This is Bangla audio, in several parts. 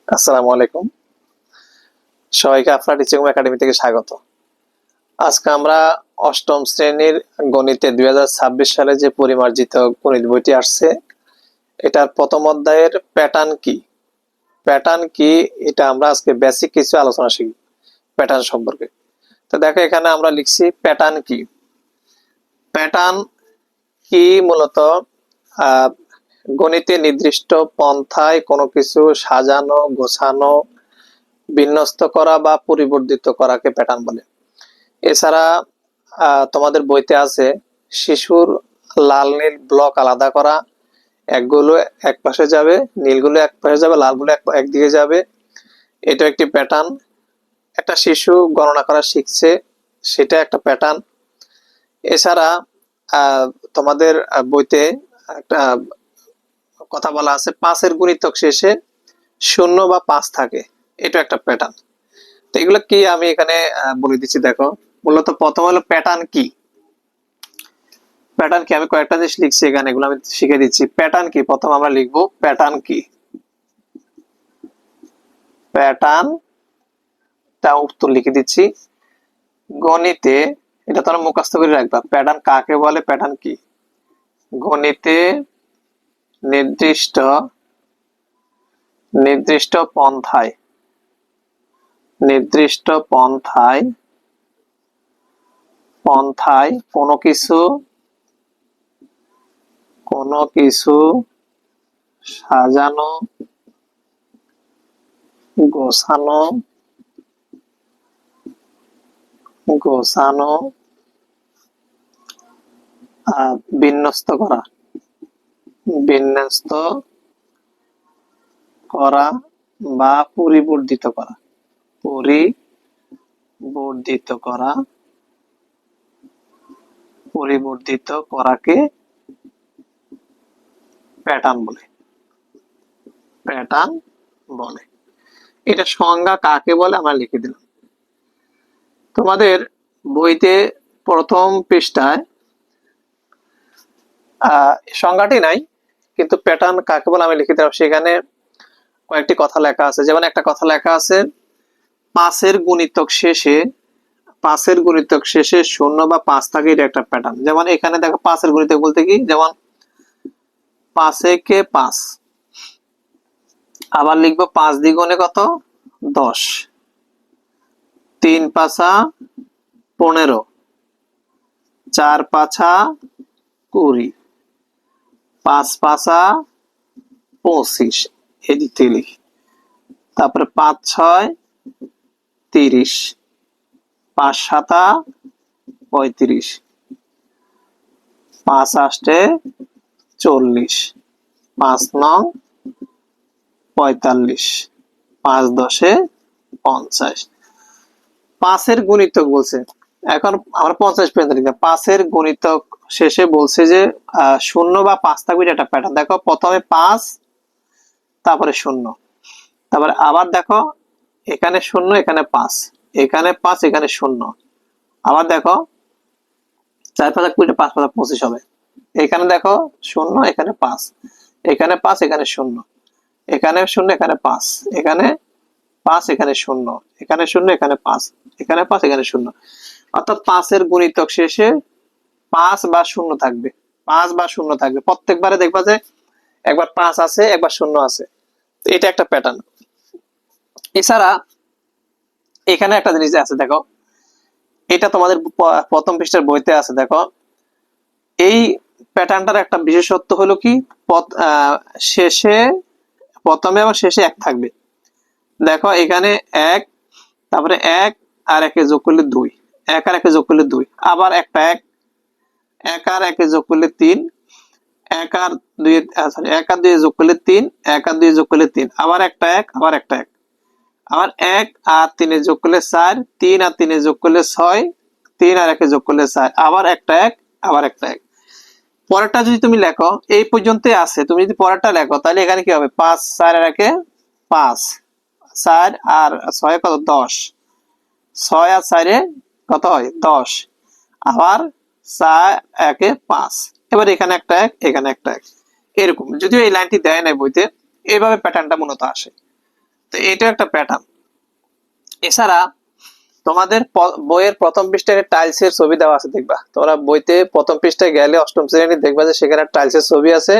আসসালামু আলাইকুম। সবাইকে আপনার টিচিং একাডেমি থেকে স্বাগত। আজকে আমরা অষ্টম শ্রেণীর গণিতে 2026 সালে যে পরিমার্জিত গণিত বইটি আসছে, এটার প্রথম অধ্যায়ের প্যাটার্ন কি এটা আমরা আজকে বেসিক কিছু আলোচনা শিখব প্যাটার্ন সম্পর্কে। তো দেখো, এখানে আমরা লিখছি প্যাটার্ন কি। প্যাটার্ন কি মূলত গণিতে নির্দিষ্ট পন্থায় কোনো কিছু সাজানো, গোছানো, বিন্যস্ত করা বা পরিবর্তিত করাকে প্যাটার্ন বলে। এছাড়া তোমাদের বইতে আছে শিশুর লাল নীল ব্লক আলাদা করা, একগুলো এক পাশে যাবে, নীলগুলো এক পাশে যাবে, লালগুলো একদিকে যাবে, এটা একটি প্যাটার্ন। একটা শিশু গণনা করা শিখছে, সেটা একটা প্যাটার্ন। এছাড়া তোমাদের বইতে একটা কথা বলা আছে, 5-এর গুণিতক শেষে 0 বা 5 থাকে, এটা একটা প্যাটার্ন। তো এগুলো কি আমি এখানে বলে দিচ্ছি। দেখো, মূলত প্রথম হলো প্যাটার্ন কি। প্যাটার্ন কি আমি কয়েকটা জিনিস লিখছি এখানে, এগুলো আমি শিখে দিচ্ছি। প্যাটার্ন কি, প্রথম আমরা লিখবো প্যাটার্ন কি। প্যাটার্ন তা উত্তর লিখে দিচ্ছি। গণিতে এটা তোমরা মুখস্থ করে রাখবা, প্যাটার্ন কাকে বলে, প্যাটার্ন কি। গণিতে নির্দিষ্ট নির্দিষ্ট পন্থায় নির্দিষ্ট পন্থায় পন্থায় কোনো কিছু সাজানো, গোছানো গোছানো বিন্যস্ত করা বা পরিবর্তিত করাকে প্যাটার্ন বলে। এটা সংজ্ঞা কাকে বলে আমরা লিখে দিলাম। তোমাদের বইতে প্রথম পৃষ্ঠায় সংজ্ঞাটি নাই, কিন্তু প্যাটার্ন কাকে বলে আমি লিখে দিলাম। সেখানে কয়েকটি কথা লেখা আছে। যেমন একটা কথা লেখা আছে, 5-এর গুণিতক শেষে 0 বা 5 থাকে, এটা একটা প্যাটার্ন। যেমন এখানে দেখো, 5-এর গুণিতক বলতে কি, যেমন 5 একে 5, আবার লিখবো 5 দ্বিগুণে কত, 10, 3 পাঁচা 15, 4 পাঁচা 20, 5 পাঁচা 25, এদিক থেকে লিখি। তারপরে 5 6 30, 5 7 35, 5 8 40, 5 9 45, 5 10 50। 5-এর গুণিতক বলছে, এখন আমরা 50 পর্যন্ত লিখলাম। 5-এর গুণিতক শেষে বলছে যে 0 বা 5 থাকবে, এটা একটা প্যাটার্ন। দেখো, প্রথমে 5, তারপরে 0, তারপরে আবার দেখো এখানে 0, এখানে 5, এখানে 5, এখানে 0, আবার দেখো 4 5 20, 5 5 25 হবে। এখানে দেখো 0, এখানে 5, এখানে 5, এখানে 0, এখানে 0, এখানে 5, এখানে 5, এখানে 0, এখানে 0, এখানে 5, এখানে 5, এখানে 0। অর্থাৎ 5-এর গুণিতক শেষে 5 বা 0 থাকবে, 5 বা 0 থাকবে। প্রত্যেকবারে দেখবা যে একবার 5 আছে, একবার 0 আছে। এটা একটা প্যাটার্ন। এছাড়া এখানে একটা জিনিস আছে, দেখো, এটা তোমাদের প্রথম পৃষ্ঠার বইতে আছে। দেখো, এই প্যাটার্নটার একটা বিশেষত্ব হলো কি, শেষে, প্রথমে এবং শেষে 1 থাকবে। দেখো এখানে 1, তারপরে 1 আর 1 যোগ করলে 2, 1 আর 1 যোগ করলে 2, আবার একটা 1, 1 আর 1 যোগ করলে 3, 1 আর 2 সরি 1 আর 2 যোগ করলে 3, 1 আর 2 যোগ করলে 3, আবার একটা 1, আবার একটা 1, আবার 1 আর 3 যোগ করলে 4, 3 আর 3 যোগ করলে 6, 3 আর 1 যোগ করলে 4, আবার একটা 1, আবার একটা 1। পরেরটা যদি তুমি লেখো, এই পর্যন্তই আছে। তুমি যদি পরেরটা লেখো, তাহলে এখানে কি হবে, 5 4 আর 1 5, 4 আর 6 কত, 10, 6 আর 4 কত হয়, 10, আবার 4 1 5, এবার এখানে একটা 1, এখানে একটা 1, এরকম। যদিও এই লাইনটি দেয় নাই বইতে, এইভাবে প্যাটার্নটা মূলত আসে। তো এটা একটা প্যাটার্ন। এছাড়া তোমাদের বইয়ের প্রথম পৃষ্ঠায় টাইলস এর ছবি দেওয়া আছে, দেখবা তোমরা বইতে প্রথম পৃষ্ঠায় গেলে অষ্টম শ্রেণী দেখবা যে সেখানে টাইলস এর ছবি আছে,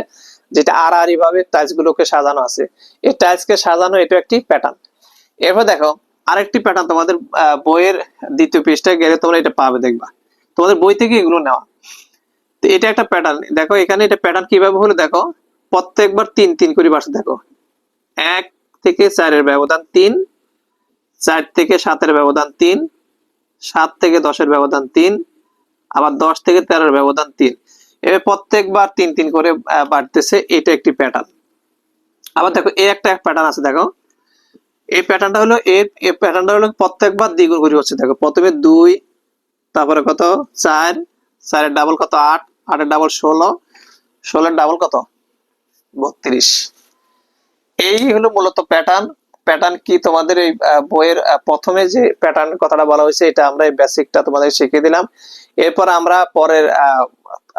যেটা আড়াআড়ি ভাবে টাইলস গুলোকে সাজানো আছে। এই টাইলস কে সাজানো এটা একটি প্যাটার্ন। এরপর দেখো আরেকটি প্যাটার্ন তোমাদের বইয়ের দ্বিতীয় পৃষ্ঠায় গেলে তোমরা এটা পাবে, দেখবা তোমাদের বই থেকে এগুলো নেওয়া। তো এটা একটা প্যাটার্ন। দেখো এখানে এটা প্যাটার্ন কিভাবে হলো, দেখো প্রত্যেকবার 3 3 করে বাসা, দেখো 1 থেকে 4 এর ব্যবধান 3, 4 থেকে 7 এর ব্যবধান 3, 7 থেকে 10 এর ব্যবধান 3, আবার 10 থেকে 13 এর ব্যবধান 3। এভাবে প্রত্যেকবার 3 3 করে বাড়তেছে, এটা একটি প্যাটার্ন। আবার দেখো এই একটা প্যাটার্ন আছে, দেখো এই প্যাটার্নটা হলো এই প্যাটার্নটা হলো প্রত্যেকবার দ্বিগুণ করে হচ্ছে। দেখো প্রথমে 2, তারপরে কত 4, 4 এর ডাবল কত 8, 8 এর ডাবল 16, 16 এর ডাবল কত 32। এই হলো মূলত প্যাটার্ন। প্যাটার্ন কি তোমাদের এই বইয়ের প্রথমে যে প্যাটার্ন কথাটা বলা হয়েছে, এটা আমরা এই বেসিকটা তোমাদের শিখিয়ে দিলাম। এরপর আমরা পরের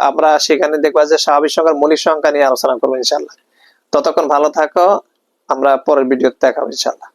আমরা সেখানে দেখবা যে স্বাভাবিক সংখ্যার মৌলিক সংখ্যা নিয়ে আলোচনা করবো ইনশাআল্লাহ। ততক্ষণ ভালো থাকো, আমরা পরের ভিডিওতে দেখাবো ইনশাআল্লাহ।